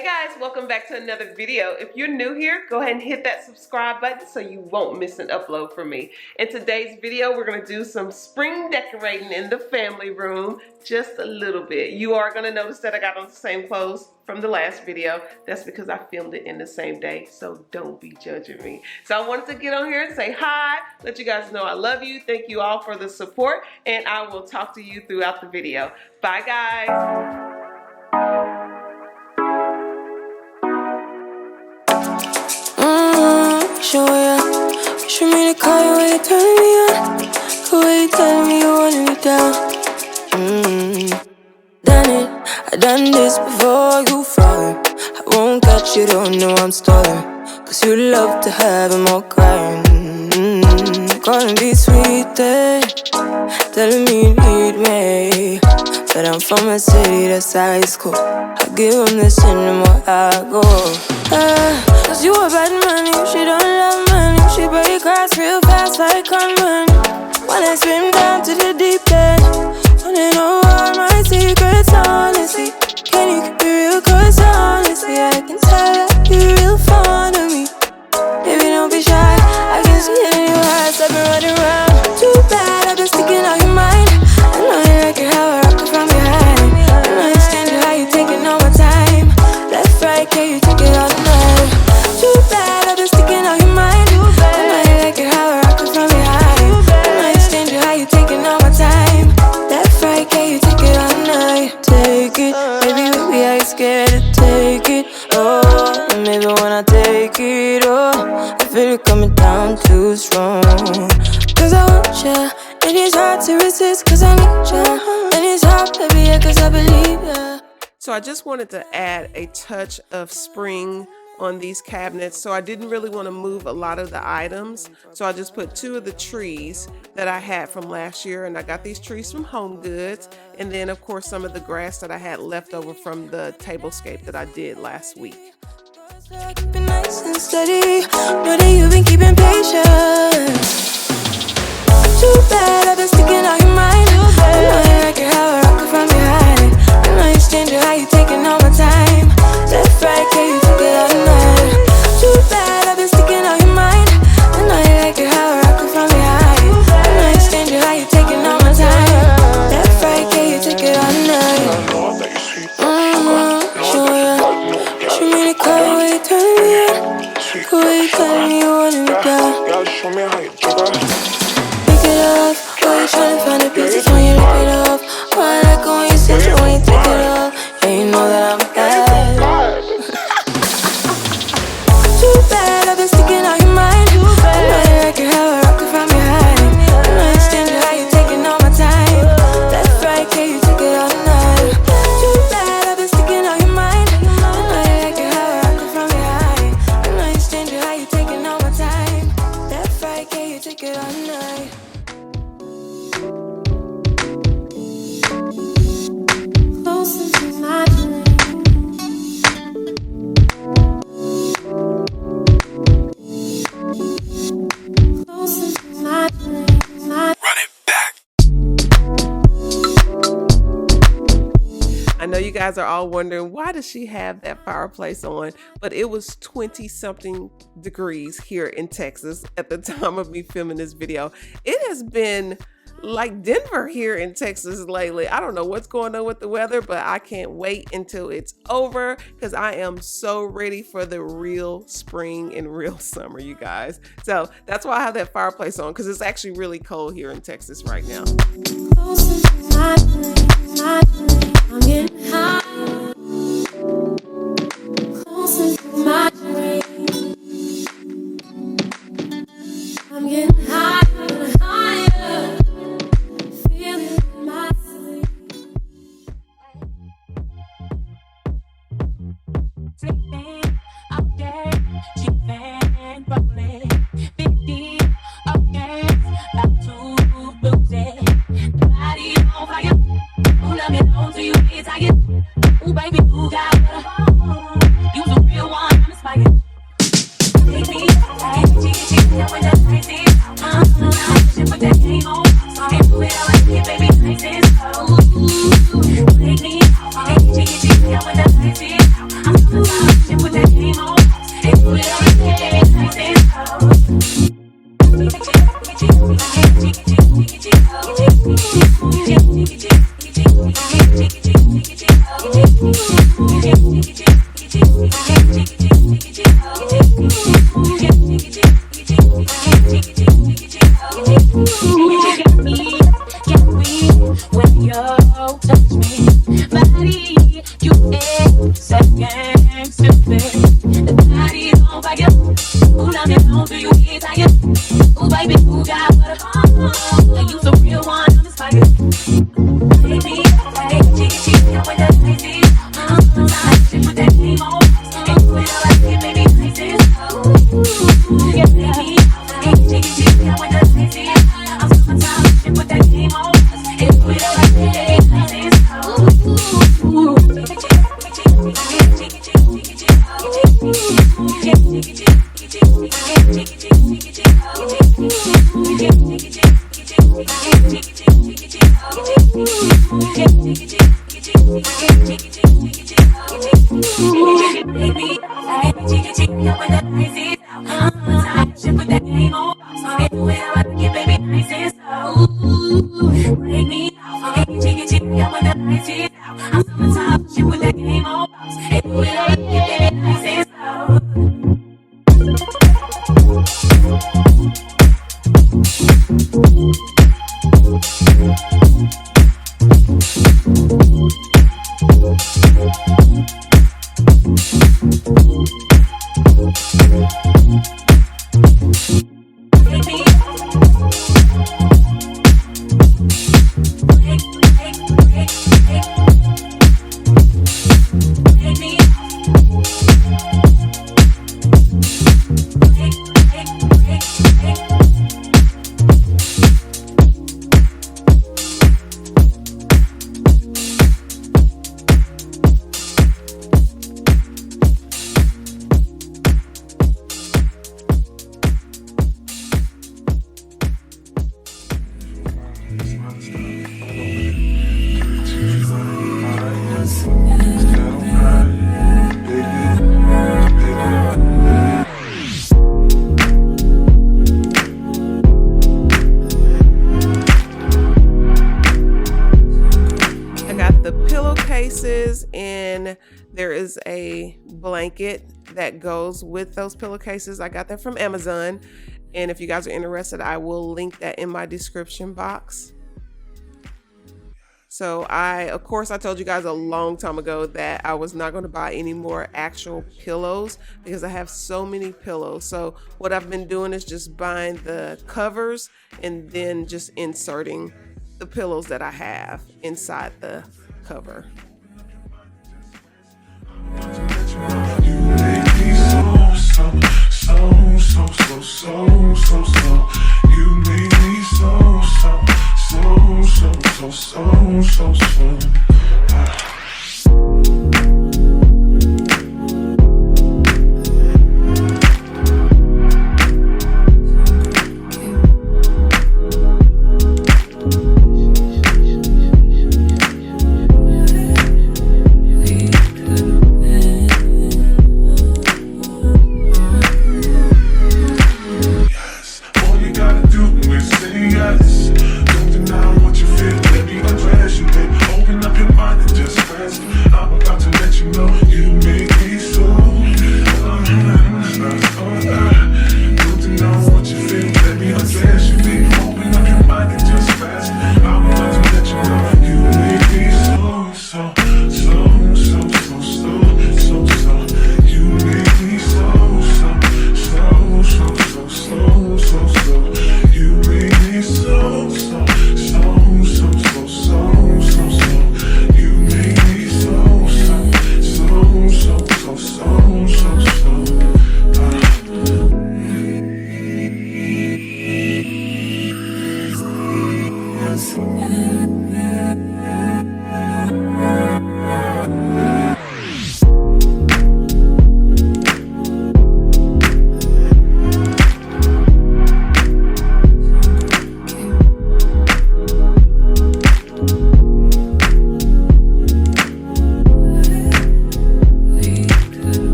Hey guys, welcome back to another video. If you're new here, go ahead and hit that subscribe button so you won't miss an upload from me. In today's video, we're gonna do some spring decorating in the family room, just a little bit. You are gonna notice that I got on the same clothes from the last video. That's because I filmed it in the same day, so don't be judging me. So I wanted to get on here and say hi, let you guys know I love you. Thank you all for the support, and I will talk to you throughout the video. Bye guys. Show ya, show me the car, the way you turn me on, the way you tell me you want me down. Done it, I done this before you falling. I won't catch you, don't know I'm stalling. Cause you love to have them all crying. Calling be sweet, telling me you need me. But I'm from a city that's high school. I give them this and the more I go. Cause you a bad man, she don't love money. She break hearts real fast like conman. When I swim down to the deep end, wanna know all my secrets, honestly. Can you keep it real? Cause honestly, I can tell that you're real fond of me. Baby, don't be shy, I can see it in your eyes. I've been running around. Too bad, I've been sticking out your mind. I know you like it how I rock it from behind. I know you stand it how you taking all my time. Left, right, can you take it all night? Too bad, I've been sticking out your mind. I know you like it how I rock it from behind. I know you stand it how you taking all my time. Left, right, can you take it all night? Take it, baby, I ain't scared to take it. Oh, and maybe when I take it, oh, I feel it coming down too strong. Cause I want ya, and it's hard to resist. Cause I need ya, and it's hard, baby, yeah, cause I believe ya. So I just wanted to add a touch of spring on these cabinets, so I didn't really want to move a lot of the items, so I just put two of the trees that I had from last year, and I got these trees from Home Goods, and then of course some of the grass that I had left over from the tablescape that I did last week. Keep it nice and steady, know that you've been keeping patience. Too bad I've been sticking out your mind. I know you like it how I rock it from behind. I know you stand it how you taking all my time. Left, right, can you take it all night? Too bad I've been sticking out your mind. I know you like it how I rock it from behind. I know you stand it how you taking all my time. Left, right, can you take it all night? Show ya, show me the car, the way you turn me on, the way you tell me you want me down. Show me how you do it. Why you tryna find the pieces when you rip it off? Why I like it when you sit it when you take it off? And you know that I'm bad. Too bad I've been sticking out your mind. I know you like it how I rock it from behind. I know you stand it how you taking all my time. Left, right, can you take it all night? Too bad I've been sticking out your mind. I know you like it how I rock it from behind. I know you stand it how you taking all my time. Left, right, can you take it all night? I know you guys are all wondering, why does she have that fireplace on? But it was 20 something degrees here in Texas at the time of me filming this video. It has been like Denver here in Texas lately. I don't know what's going on with the weather, but I can't wait until it's over because I am so ready for the real spring and real summer, you guys. So that's why I have that fireplace on, because it's actually really cold here in Texas right now. I'm getting high. Closer to my dream. I'm getting higher and higher. Feeling in my sleep. Sleeping all day, cheating, rolling, 50, okay, about to lose it. The body on fire, pull up it on to you, it's tired. up when the lights is out. I'm summertime, shit with that game on. So get to it, I like it, baby, nice and slow. Break me out, get up when the lights is out. I'm summertime, shit with that game on. Get to it, I like it, baby, nice and slow. And there is a blanket that goes with those pillowcases. I got that from Amazon, and if you guys are interested, I will link that in my description box. So of course I told you guys a long time ago that I was not going to buy any more actual pillows because I have so many pillows. So what I've been doing is just buying the covers and then just inserting the pillows that I have inside the cover.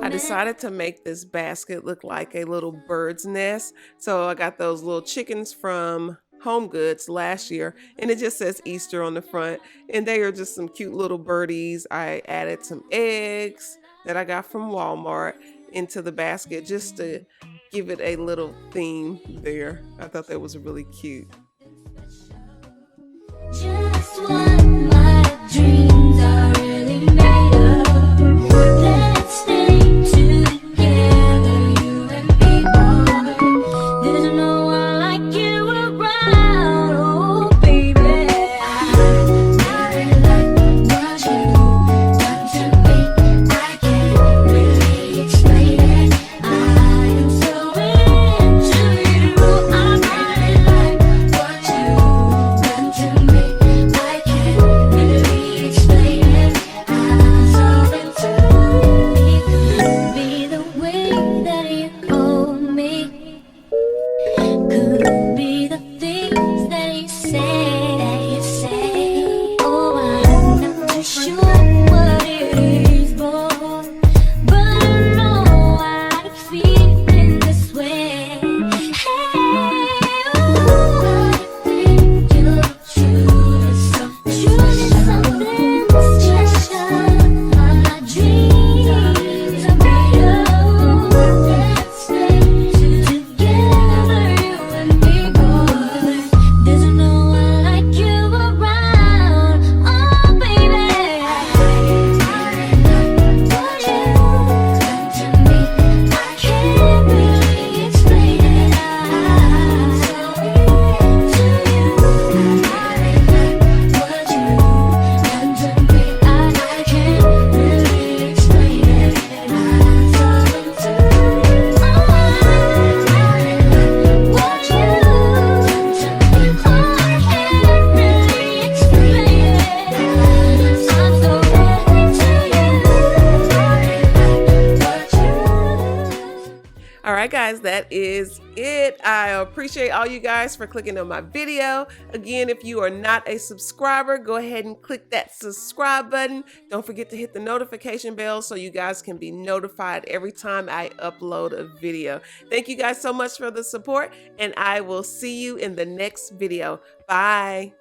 I decided to make this basket look like a little bird's nest. So I got those little chickens from Home Goods last year, and it just says Easter on the front, and they are just some cute little birdies. I added some eggs that I got from Walmart into the basket just to give it a little theme there. I thought that was really cute. Just what my dreams are really made of. Let's stay together, you and me, boy. There's no one like you around, oh baby. I really like what you done to me. I can't really explain it. I am so into you. I really like what you done to me. All right, guys, that is it. I appreciate all you guys for clicking on my video. Again, if you are not a subscriber, go ahead and click that subscribe button. Don't forget to hit the notification bell so you guys can be notified every time I upload a video. Thank you guys so much for the support, and I will see you in the next video. Bye.